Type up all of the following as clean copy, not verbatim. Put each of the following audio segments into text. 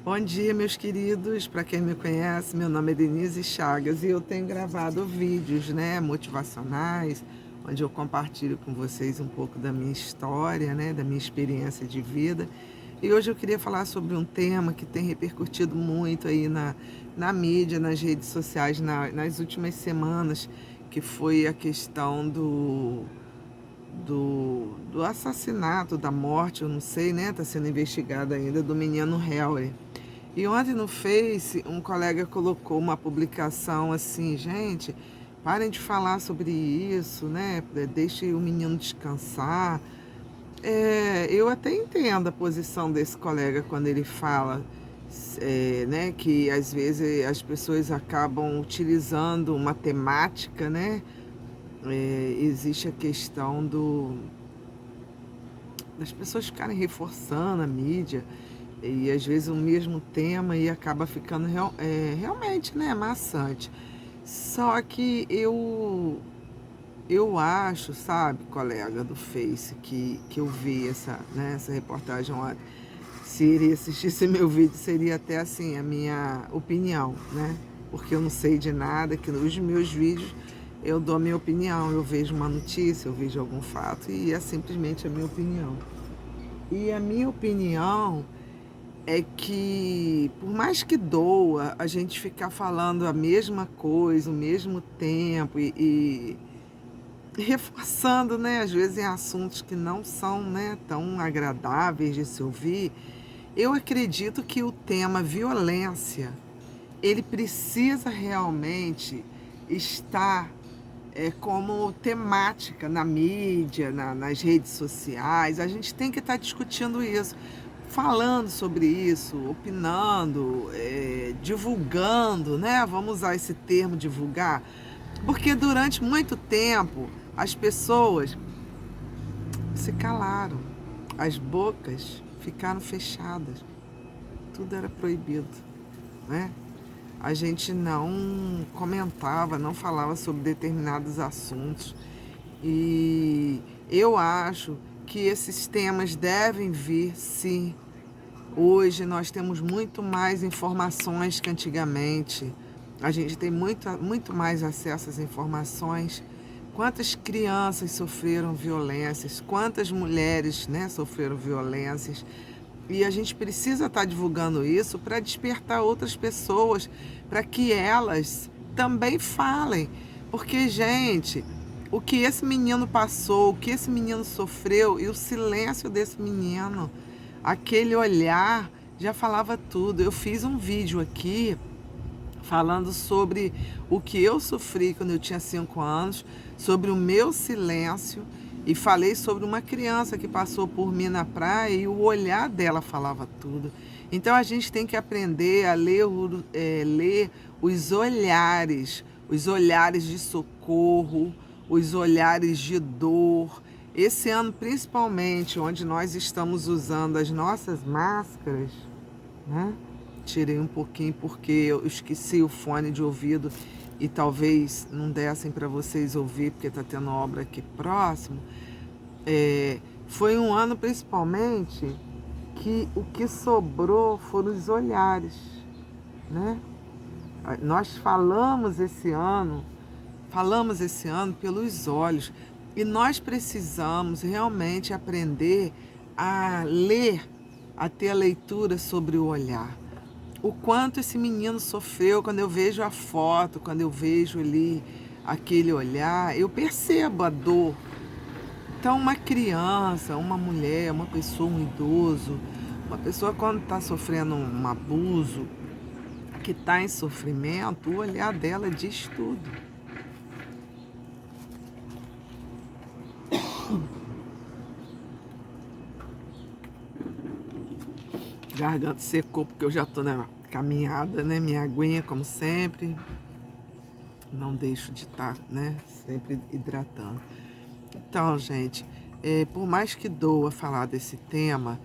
Bom dia, meus queridos. Para quem me conhece, meu nome é Denise Chagas e eu tenho gravado vídeos, motivacionais, onde eu compartilho com vocês um pouco da minha história, da minha experiência de vida. E hoje eu queria falar sobre um tema que tem repercutido muito aí na mídia, nas redes sociais, nas últimas semanas, que foi a questão do assassinato, da morte, eu não sei, está sendo investigado ainda, do menino Harry. E ontem no Face, um colega colocou uma publicação assim, gente, parem de falar sobre isso, Deixe o menino descansar. Eu até entendo a posição desse colega quando ele fala, que às vezes as pessoas acabam utilizando uma temática, existe a questão das pessoas ficarem reforçando a mídia e às vezes o mesmo tema e acaba ficando realmente, maçante. Só que eu acho, sabe, colega do Face, que eu vi essa reportagem ontem, se ele assistisse meu vídeo, seria até assim a minha opinião, Porque eu não sei de nada, que nos meus vídeos eu dou a minha opinião, eu vejo uma notícia, eu vejo algum fato e é simplesmente a minha opinião. E a minha opinião é que, por mais que doa, a gente ficar falando a mesma coisa, o mesmo tempo e reforçando, às vezes em assuntos que não são, tão agradáveis de se ouvir, eu acredito que o tema violência, ele precisa realmente estar como temática na mídia, nas redes sociais. A gente tem que estar discutindo isso, falando sobre isso, opinando, divulgando, Vamos usar esse termo divulgar, porque durante muito tempo as pessoas se calaram, as bocas ficaram fechadas, tudo era proibido, né? A gente não comentava, não falava sobre determinados assuntos. E eu acho que esses temas devem vir, sim. Hoje nós temos muito mais informações que antigamente. A gente tem muito mais acesso às informações. Quantas crianças sofreram violências, quantas mulheres, sofreram violências. E a gente precisa estar divulgando isso para despertar outras pessoas, para que elas também falem. Porque, gente, o que esse menino passou, o que esse menino sofreu e o silêncio desse menino, aquele olhar já falava tudo. Eu fiz um vídeo aqui falando sobre o que eu sofri quando eu tinha 5 anos, sobre o meu silêncio, e falei sobre uma criança que passou por mim na praia e o olhar dela falava tudo. Então a gente tem que aprender a ler os olhares de socorro, os olhares de dor. Esse ano, principalmente, onde nós estamos usando as nossas máscaras, né? Tirei um pouquinho porque eu esqueci o fone de ouvido e talvez não dessem para vocês ouvir porque está tendo obra aqui próximo. Foi um ano principalmente que o que sobrou foram os olhares, né? Nós falamos esse ano pelos olhos e nós precisamos realmente aprender a ler, a ter a leitura sobre o olhar. O quanto esse menino sofreu, quando eu vejo a foto, quando eu vejo ali aquele olhar, eu percebo a dor. Então, uma criança, uma mulher, uma pessoa, um idoso, uma pessoa quando está sofrendo um abuso, que está em sofrimento, o olhar dela diz tudo. Garganta secou porque eu já estou na caminhada, Minha aguinha, como sempre. Não deixo de estar, Sempre hidratando. Então, gente, por mais que doa falar desse tema,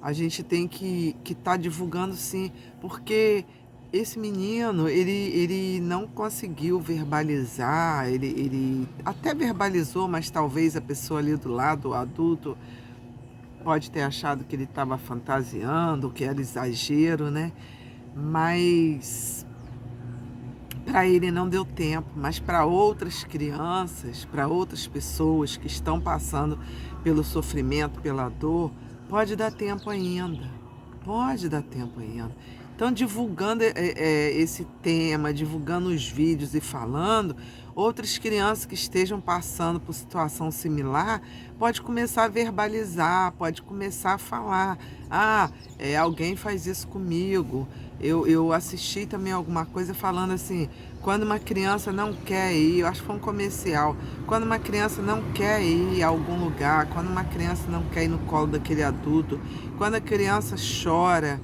a gente tem que estar divulgando sim, porque esse menino, ele não conseguiu verbalizar, ele até verbalizou, mas talvez a pessoa ali do lado, o adulto, pode ter achado que ele estava fantasiando, que era exagero, né? Mas para ele não deu tempo, mas para outras crianças, para outras pessoas que estão passando pelo sofrimento, pela dor, pode dar tempo ainda. Pode dar tempo ainda. Então, divulgando esse tema, divulgando os vídeos e falando, outras crianças que estejam passando por situação similar, pode começar a verbalizar, pode começar a falar. Alguém faz isso comigo. Eu assisti também alguma coisa falando assim, quando uma criança não quer ir, eu acho que foi um comercial, quando uma criança não quer ir a algum lugar, quando uma criança não quer ir no colo daquele adulto, quando a criança chora,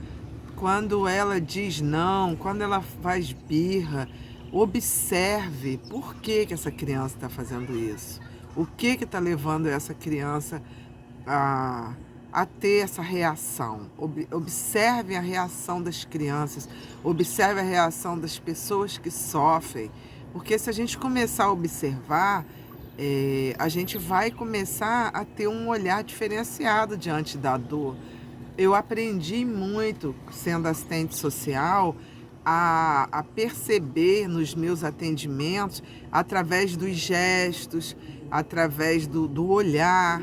quando ela diz não, quando ela faz birra, observe por que essa criança está fazendo isso. O que está levando essa criança a, a ter essa reação. Observe a reação das crianças, observe a reação das pessoas que sofrem. Porque se a gente começar a observar, a gente vai começar a ter um olhar diferenciado diante da dor. Eu aprendi muito, sendo assistente social, a perceber nos meus atendimentos, através dos gestos, através do olhar,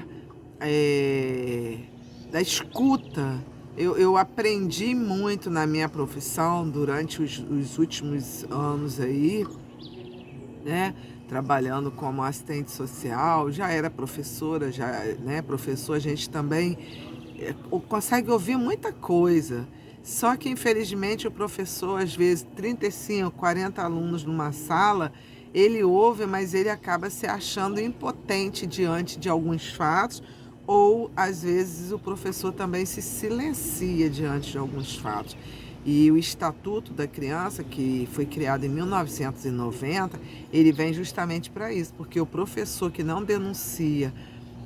da escuta. Eu aprendi muito na minha profissão durante os últimos anos aí, né? Trabalhando como assistente social, já era professora, professor, a gente também consegue ouvir muita coisa. Só que, infelizmente, o professor, às vezes, 35, 40 alunos numa sala, ele ouve, mas ele acaba se achando impotente diante de alguns fatos, ou, às vezes, o professor também se silencia diante de alguns fatos. E o Estatuto da Criança, que foi criado em 1990, ele vem justamente para isso, porque o professor que não denuncia,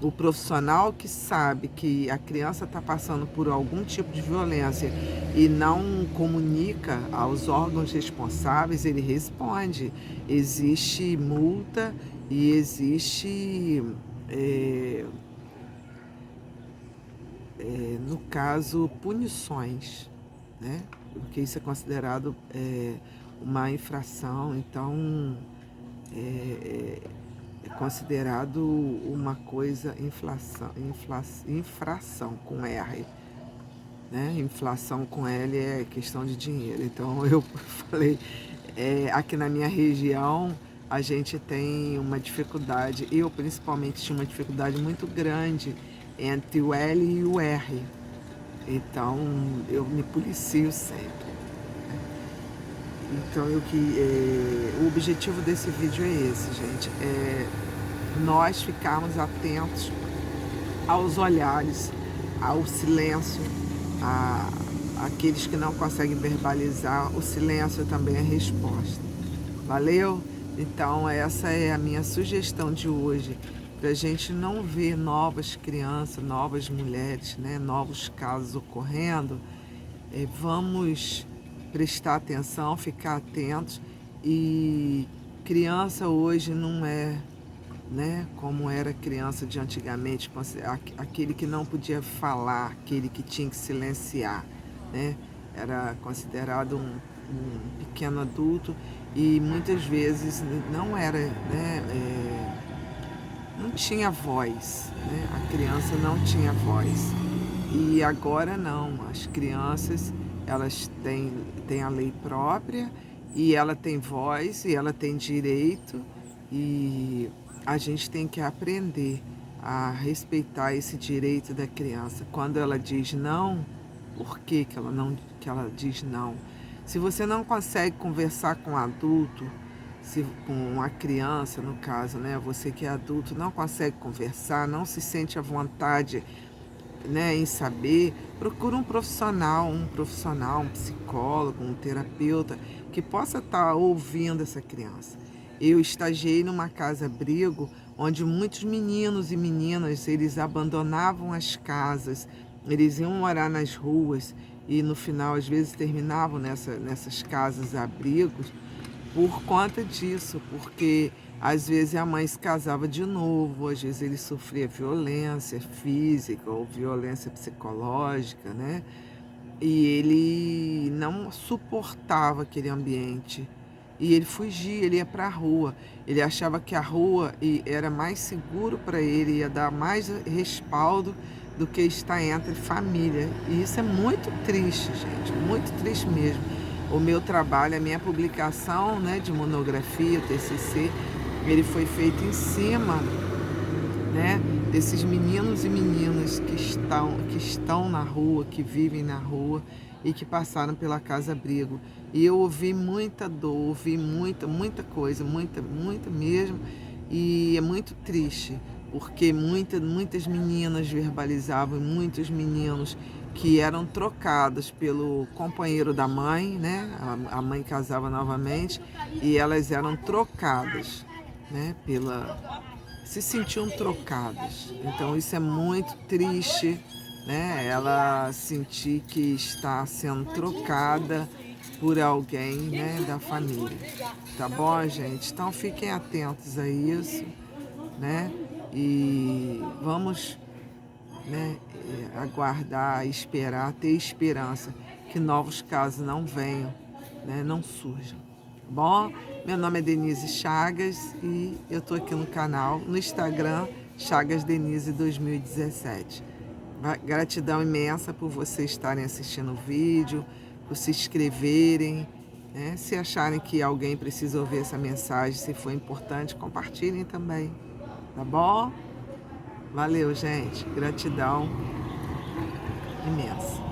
o profissional que sabe que a criança está passando por algum tipo de violência e não comunica aos órgãos responsáveis, ele responde. Existe multa e existe, no caso, punições, né? Porque isso é considerado uma infração, então é considerado uma coisa, infração com R, né? Inflação com L é questão de dinheiro. Então eu falei, aqui na minha região a gente tem uma dificuldade, eu principalmente tinha uma dificuldade muito grande entre o L e o R. Então eu me policio sempre. Então o objetivo desse vídeo é esse, gente, nós ficarmos atentos aos olhares, ao silêncio, aqueles que não conseguem verbalizar, o silêncio também é resposta. Valeu? Então essa é a minha sugestão de hoje, para a gente não ver novas crianças, novas mulheres, né, novos casos ocorrendo. Vamos prestar atenção, ficar atentos. E criança hoje não é, né, como era criança de antigamente, aquele que não podia falar, aquele que tinha que silenciar, né? Era considerado um pequeno adulto e muitas vezes não era, né, não tinha voz, né? A criança não tinha voz. E agora não, as crianças, elas têm a lei própria e ela tem voz e ela tem direito, e a gente tem que aprender a respeitar esse direito da criança. Quando ela diz não, por que ela diz não? Se você não consegue conversar com um adulto, com uma criança, no caso, né, você que é adulto, não consegue conversar, não se sente à vontade, né, em saber, procura um profissional, um psicólogo, um terapeuta que possa estar ouvindo essa criança. Eu estagiei numa casa-abrigo onde muitos meninos e meninas, eles abandonavam as casas, eles iam morar nas ruas e no final às vezes terminavam nessas casas-abrigos por conta disso, porque Às vezes a mãe se casava de novo, às vezes ele sofria violência física ou violência psicológica, né? E ele não suportava aquele ambiente. E ele fugia, ele ia para a rua. Ele achava que a rua era mais seguro para ele, ia dar mais respaldo do que estar entre família. E isso é muito triste, gente, muito triste mesmo. O meu trabalho, a minha publicação, né, de monografia, o TCC, ele foi feito em cima, né, desses meninos e meninas que estão na rua, que vivem na rua e que passaram pela Casa Abrigo. E eu ouvi muita dor, ouvi muita coisa, muita mesmo, e é muito triste, porque muitas meninas verbalizavam, muitos meninos que eram trocados pelo companheiro da mãe, né? A mãe casava novamente e elas eram trocadas, né? Se sentiam trocadas. Então isso é muito triste, né? Ela sentir que está sendo trocada por alguém, né, da família. Tá bom, gente? Então fiquem atentos a isso, né? E vamos, né, aguardar, esperar, ter esperança que novos casos não venham, né, não surjam. Bom, meu nome é Denise Chagas e eu estou aqui no canal, no Instagram, Chagas Denise 2017. Gratidão imensa por vocês estarem assistindo o vídeo, por se inscreverem, né? Se acharem que alguém precisa ouvir essa mensagem, se for importante, compartilhem também, tá bom? Valeu, gente. Gratidão imensa.